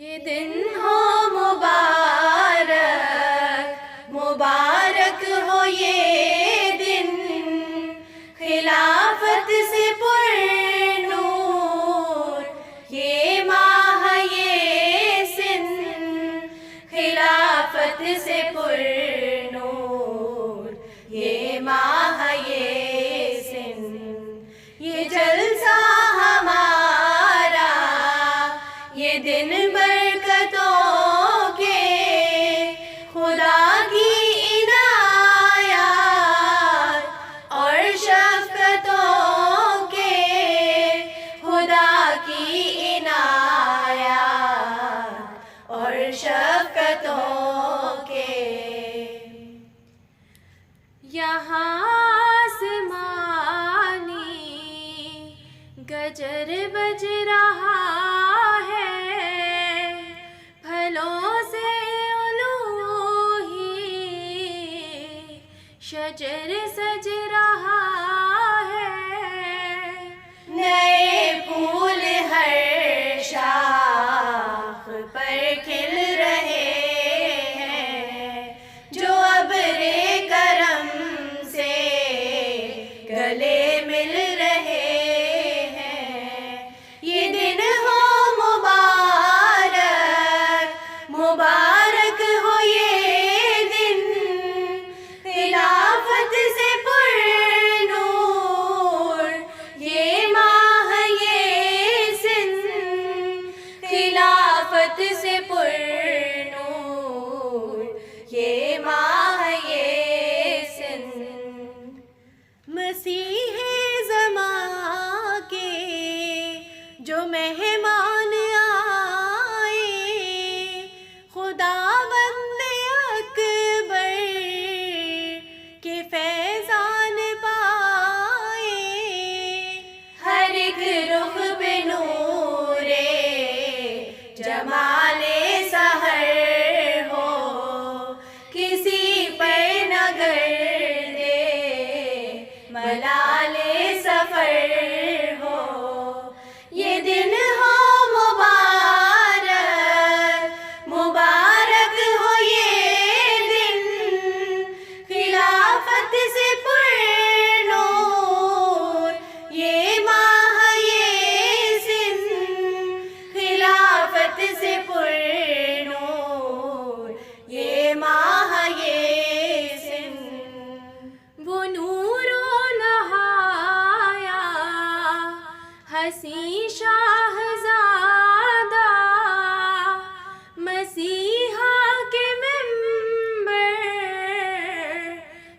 یہ دن ہو مبارک، مبارک ہو یہ دن، خلافت سے پر نور یہ ماہ یہ سن، خلافت سے پر نور یہ ماہ یہ سن، یہ جلسہ ہمارا یہ دن برکتوں کے، خدا کی عنایات اور شفقتوں کے، خدا کی عنایات اور شفقتوں کے۔ یہاں آسمانی گجر بج رہا ہے، پھلوں سے الوہی شجر سج رہا ہے، نئے پھول ہر شاخ پر کھل رہے ہیں، جو ابر کرم سے گلے مل رہے ہیں۔ یہ دن ہو مبارک، مبارک ہو یہ دن، خلافت سے پر نور یہ ماہ یہ سن، خلافت سے پر نور یہ ماہ یہ سن۔ مسیح زمان کے جو مہمان آئے، خداوند اکبر کے فیضان پائے، ہر ایک رخ پہ نور جمال سحر ہو، کسی پر نہ گردے ملال سفر ہو۔ یہ دن ہو مبارک، مبارک ہو یہ دن، خلافت سے پر نور یہ ماہ یہ سن، خلافت سے پر نور یہ ماہ یہ سن۔ وہ نور و نہایا حسین شاہزادہ، مسیحا کے ممبر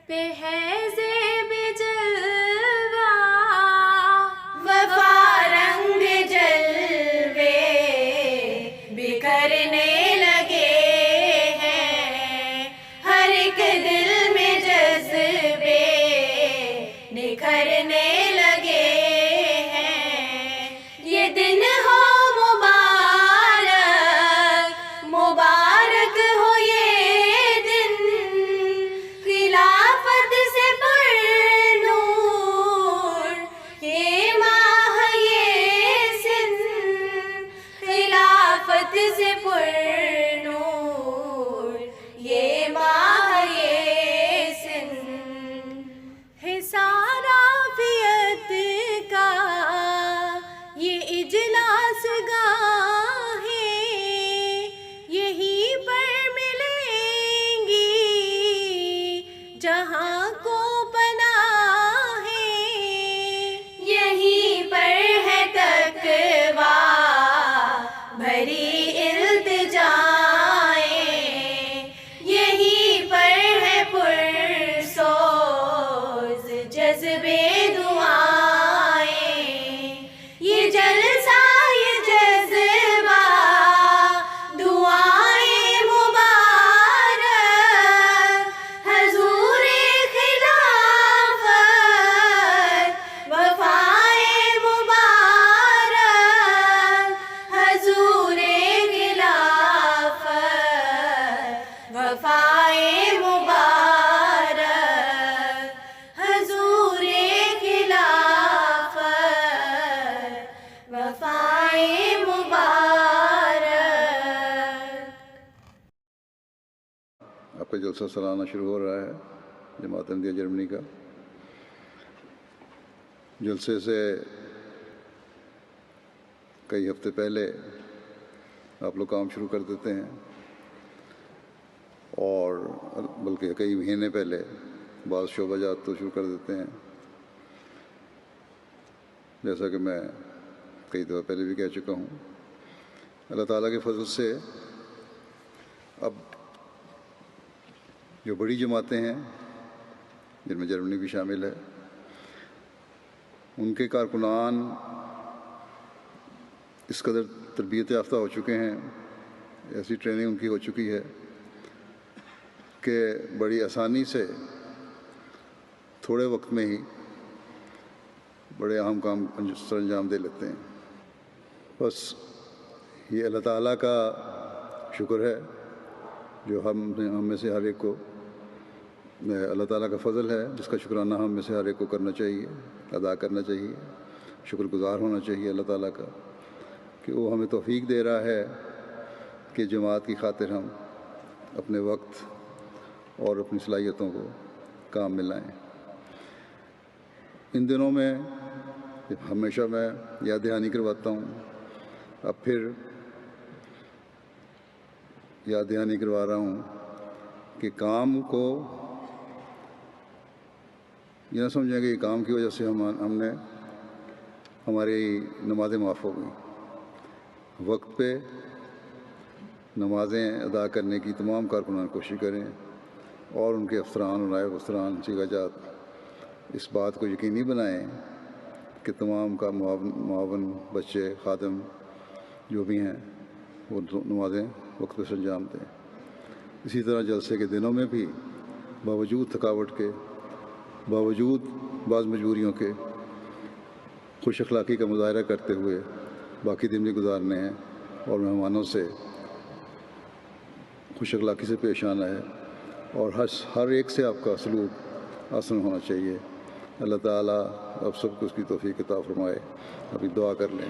پہ ہے زیب جلوہ، وفا رنگ جلوے بکھرنے لگے ہیں، ہر ایک دل میں جذبے نکھرنے لگے ہیں۔ یہ دن ہو جلسہ سالانہ شروع ہو رہا ہے جماعت احمدیہ جرمنی کا۔ جلسے سے کئی ہفتے پہلے آپ لوگ کام شروع کر دیتے ہیں، اور بلکہ کئی مہینے پہلے بعض شعبہ جات تو شروع کر دیتے ہیں، جیسا کہ میں کئی دفعہ پہلے بھی کہہ چکا ہوں۔ اللہ تعالیٰ کے فضل سے اب جو بڑی جماعتیں ہیں جن میں جرمنی بھی شامل ہے، ان کے کارکنان اس قدر تربیت یافتہ ہو چکے ہیں، ایسی ٹریننگ ان کی ہو چکی ہے کہ بڑی آسانی سے تھوڑے وقت میں ہی بڑے اہم کام سر انجام دے لیتے ہیں۔ بس یہ اللہ تعالیٰ کا شکر ہے جو ہم میں سے ہر ایک کو، اللہ تعالیٰ کا فضل ہے جس کا شکرانہ ہم میں سے ہر ایک کو کرنا چاہیے، ادا کرنا چاہیے، شکر گزار ہونا چاہیے اللہ تعالیٰ کا کہ وہ ہمیں توفیق دے رہا ہے کہ جماعت کی خاطر ہم اپنے وقت اور اپنی صلاحیتوں کو کام میں لائیں۔ ان دنوں میں ہمیشہ میں یاد دہانی کرواتا ہوں، اب پھر یاد دہانی کروا رہا ہوں کہ کام کو یہ نہ سمجھیں کہ کام کی وجہ سے ہم نے ہماری نمازیں معاف ہو گئیں۔ وقت پہ نمازیں ادا کرنے کی تمام کارکنان کوشش کریں، اور ان کے افسران اور نائب افسران سیگا جات اس بات کو یقینی بنائیں کہ تمام کا معاون بچے خادم جو بھی ہیں وہ نمازیں وقت پہ انجام دیں۔ اسی طرح جلسے کے دنوں میں بھی باوجود تھکاوٹ کے، باوجود بعض مجبوریوں کے، خوش اخلاقی کا مظاہرہ کرتے ہوئے باقی دن بھی گزارنے ہیں، اور مہمانوں سے خوش اخلاقی سے پیش آنا ہے، اور ہر ایک سے آپ کا سلوک آسن ہونا چاہیے۔ اللہ تعالیٰ اب سب کو اس کی توفیق عطا فرمائے۔ ابھی دعا کر لیں۔